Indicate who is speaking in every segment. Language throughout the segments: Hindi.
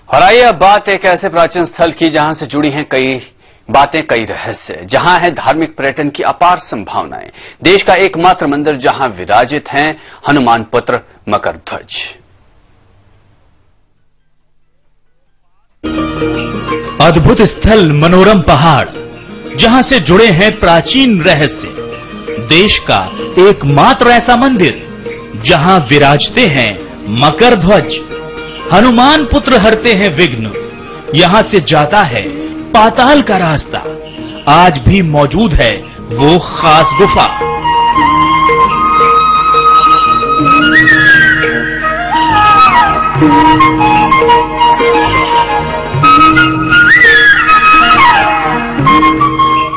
Speaker 1: और आइए अब बात एक ऐसे प्राचीन स्थल की जहां से जुड़ी हैं कई बातें, कई रहस्य, जहां है धार्मिक पर्यटन की अपार संभावनाएं। देश का एकमात्र मंदिर जहां विराजित हैं हनुमान पुत्र मकरध्वज।
Speaker 2: अद्भुत स्थल, मनोरम पहाड़, जहां से जुड़े हैं प्राचीन रहस्य। देश का एकमात्र ऐसा मंदिर जहां विराजते हैं मकरध्वज। हनुमान पुत्र हरते हैं विघ्न। यहां से जाता है पाताल का रास्ता। आज भी मौजूद है वो खास गुफा।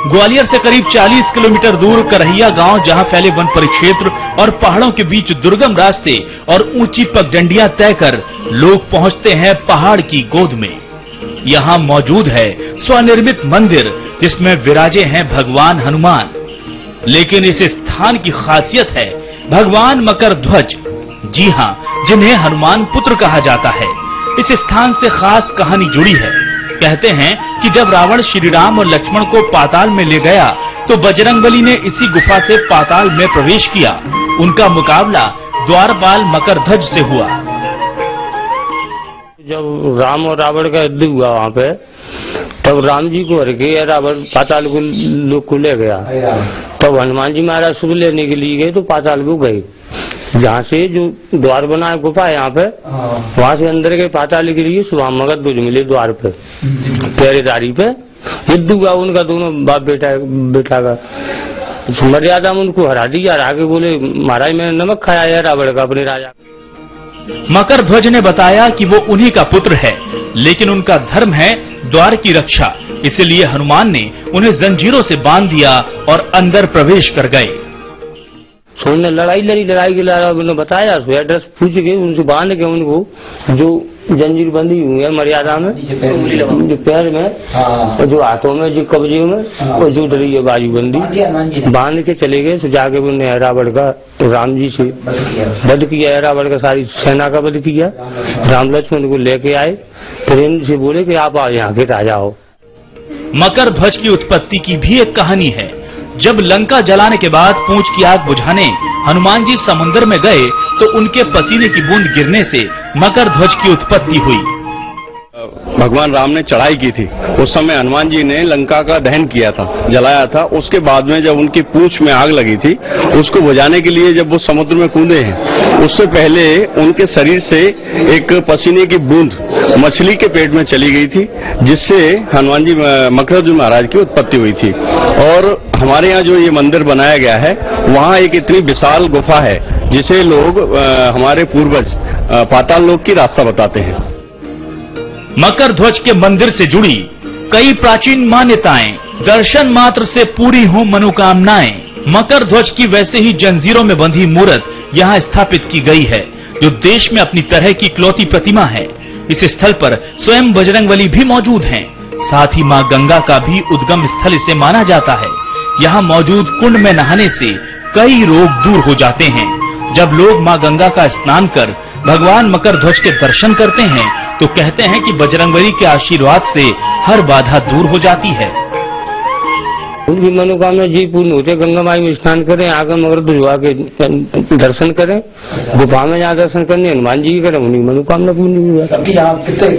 Speaker 2: ग्वालियर से करीब 40 किलोमीटर दूर करहिया गांव, जहां फैले वन परिक्षेत्र और पहाड़ों के बीच दुर्गम रास्ते और ऊंची पगडंडियां तय कर लोग पहुंचते हैं पहाड़ की गोद में। यहां मौजूद है स्वनिर्मित मंदिर जिसमें विराजे हैं भगवान हनुमान। लेकिन इस स्थान की खासियत है भगवान मकरध्वज। जी हां, जिन्हें हनुमान पुत्र कहा जाता है। इस स्थान से खास कहानी जुड़ी है। कहते हैं कि जब रावण श्री राम और लक्ष्मण को पाताल में ले गया तो बजरंगबली ने इसी गुफा से पाताल में प्रवेश किया। उनका मुकाबला द्वारपाल मकरध्वज से हुआ।
Speaker 3: जब राम और रावण का युद्ध हुआ वहाँ पे, तब राम जी को हर के रावण पाताल को लोग को ले गया। तब हनुमान जी महाराज सुध लेने के लिए गए तो पाताल को गए। जहाँ से जो द्वार बना है गुफा है यहाँ पे, वहाँ से अंदर के पाताल के लिए सुबह मकरध्वज मिले द्वार पे, पहरेदारी पे। युद्ध हुआ उनका, दोनों बाप बेटा का। मर्यादा में उनको हरा दिया। हरा के बोले, महाराज मैंने नमक खाया है रावण का अपने राजा।
Speaker 2: मकरध्वज ने बताया कि वो उन्हीं का पुत्र है, लेकिन उनका धर्म है द्वार की रक्षा। इसलिए हनुमान ने उन्हें जंजीरों से बांध दिया और अंदर प्रवेश कर गए।
Speaker 3: उन्होंने लड़ाई के लड़ा उन्होंने बताया, एड्रेस पूछ के उनसे बांध के उनको जो जंजीर बंधी हुई है मर्यादा में, जो पैर में और जो हाथों में, जो कब्जे में और जो डरी है बाजूबंदी, बांध के चले गए। तो जाके उन्होंने रावण का राम जी से वध किया। रावण का सारी सेना का वध किया। राम लक्ष्मण को लेके आए, फिर इनसे बोले कि आप यहाँ के राजा हो।
Speaker 2: मकरध्वज की उत्पत्ति की भी एक कहानी है। जब लंका जलाने के बाद पूंछ की आग बुझाने हनुमान जी समुद्र में गए तो उनके पसीने की बूंद गिरने से मकरध्वज की उत्पत्ति हुई।
Speaker 4: भगवान राम ने चढ़ाई की थी, उस समय हनुमान जी ने लंका का दहन किया था, जलाया था। उसके बाद में जब उनकी पूंछ में आग लगी थी, उसको बुझाने के लिए जब वो समुद्र में कूदे हैं, उससे पहले उनके शरीर से एक पसीने की बूंद मछली के पेट में चली गई थी, जिससे हनुमान जी मकरध्वज महाराज की उत्पत्ति हुई थी। और हमारे यहाँ जो ये मंदिर बनाया गया है, वहाँ एक इतनी विशाल गुफा है जिसे लोग हमारे पूर्वज पाताल लोक की रास्ता बताते हैं।
Speaker 2: मकरध्वज के मंदिर से जुड़ी कई प्राचीन मान्यताएं, दर्शन मात्र से पूरी हों मनोकामनाएं। मकरध्वज की वैसे ही जंजीरों में बंधी मूर्त यहाँ स्थापित की गई है, जो देश में अपनी तरह की इकलौती प्रतिमा है। इस स्थल पर स्वयं बजरंगबली भी मौजूद हैं। साथ ही मां गंगा का भी उद्गम स्थल इसे माना जाता है। यहाँ मौजूद कुंड में नहाने से कई रोग दूर हो जाते हैं। जब लोग मां गंगा का स्नान कर भगवान मकरध्वज के दर्शन करते हैं तो कहते हैं कि बजरंगबली के आशीर्वाद से हर बाधा दूर हो जाती है।
Speaker 3: उनकी मनोकामना जी पूर्ण होते। गंगा माई में स्नान करें, आकर मकरध्वज के दर्शन करें, गुफा में जहाँ दर्शन करने हनुमान जी की करें, उनकी मनोकामना पूर्ण हुआ।
Speaker 5: सबकी यहाँ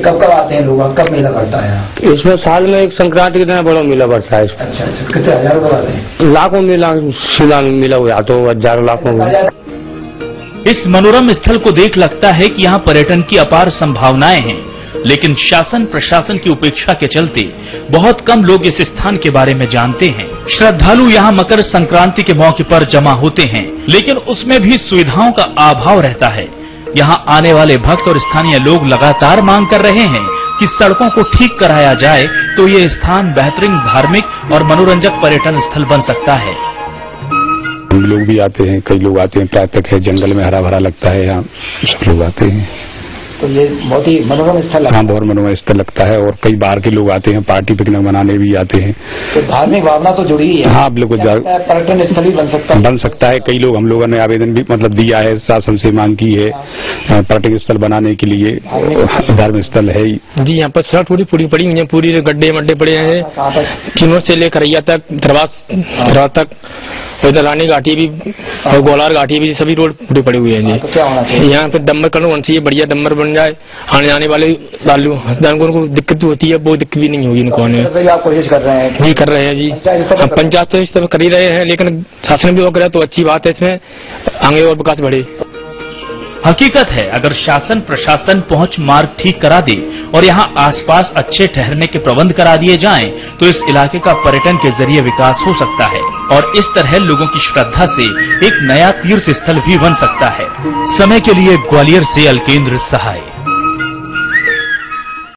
Speaker 5: कब आते हैं लोग, कब मेला पड़ता है?
Speaker 3: इसमें साल में एक संक्रांति के दिन बड़ा मेला पड़ता है।
Speaker 5: अच्छा, कितने हजारों लोग आते हैं?
Speaker 3: लाखों मेला, शिला में मेला हो जाता हो, हजारों लाखों में।
Speaker 2: इस मनोरम स्थल को देख लगता है कि यहाँ पर्यटन की अपार संभावनाएं हैं, लेकिन शासन प्रशासन की उपेक्षा के चलते बहुत कम लोग इस स्थान के बारे में जानते हैं। श्रद्धालु यहाँ मकर संक्रांति के मौके पर जमा होते हैं, लेकिन उसमें भी सुविधाओं का अभाव रहता है। यहाँ आने वाले भक्त और स्थानीय लोग लगातार मांग कर रहे हैं कि सड़कों को ठीक कराया जाए तो ये स्थान बेहतरीन धार्मिक और मनोरंजक पर्यटन स्थल बन सकता है।
Speaker 6: हम लोग भी आते हैं, कई लोग आते हैं। प्रातः है, जंगल में हरा भरा लगता है, यहाँ सब लोग आते हैं।
Speaker 5: तो ये बहुत ही मनोरम स्थल है।
Speaker 6: हाँ, बहुत मनोरम स्थल लगता है और कई बाहर के लोग आते हैं, पार्टी पिकनिक मनाने भी आते हैं।
Speaker 5: तो धार्मिक भावना तो जुड़ी ही है।
Speaker 6: हाँ, बिल्कुल
Speaker 5: पर्यटन स्थल भी बन सकता है।
Speaker 6: कई लोग, हम लोगों ने आवेदन भी मतलब दिया है, शासन से मांग की है पर्यटन स्थल बनाने के लिए। धार्मिक स्थल है
Speaker 7: जी। यहाँ पर सड़क पूरी पड़ी हुई है, पूरी गड्ढे मड्डे पड़े हैं, चिनोर से लेकर रैया तक, धरवास तक, इधर रानी घाटी भी और गोलार घाटी भी, सभी रोड पूरी पड़ी हुई है जी।
Speaker 5: तो क्या होना चाहिए?
Speaker 7: यहाँ पे डंबर करना होना चाहिए, बढ़िया डंबर बन जाए, आने जाने वाले लालू हसदान को दिक्कत होती है, वो दिक्कत भी नहीं होगी इनको।
Speaker 5: आप कोशिश कर रहे हैं?
Speaker 7: जी, कर रहे हैं जी। हम पंचायत तो इस तरह कर ही रहे हैं, लेकिन शासन भी वो करे तो अच्छी बात है, इसमें आगे और विकास बढ़े।
Speaker 2: हकीकत है, अगर शासन प्रशासन पहुंच मार्ग ठीक करा दे और यहां आसपास अच्छे ठहरने के प्रबंध करा दिए जाएं, तो इस इलाके का पर्यटन के जरिए विकास हो सकता है और इस तरह लोगों की श्रद्धा से एक नया तीर्थ स्थल भी बन सकता है। समय के लिए ग्वालियर से अलकेंद्र सहाय।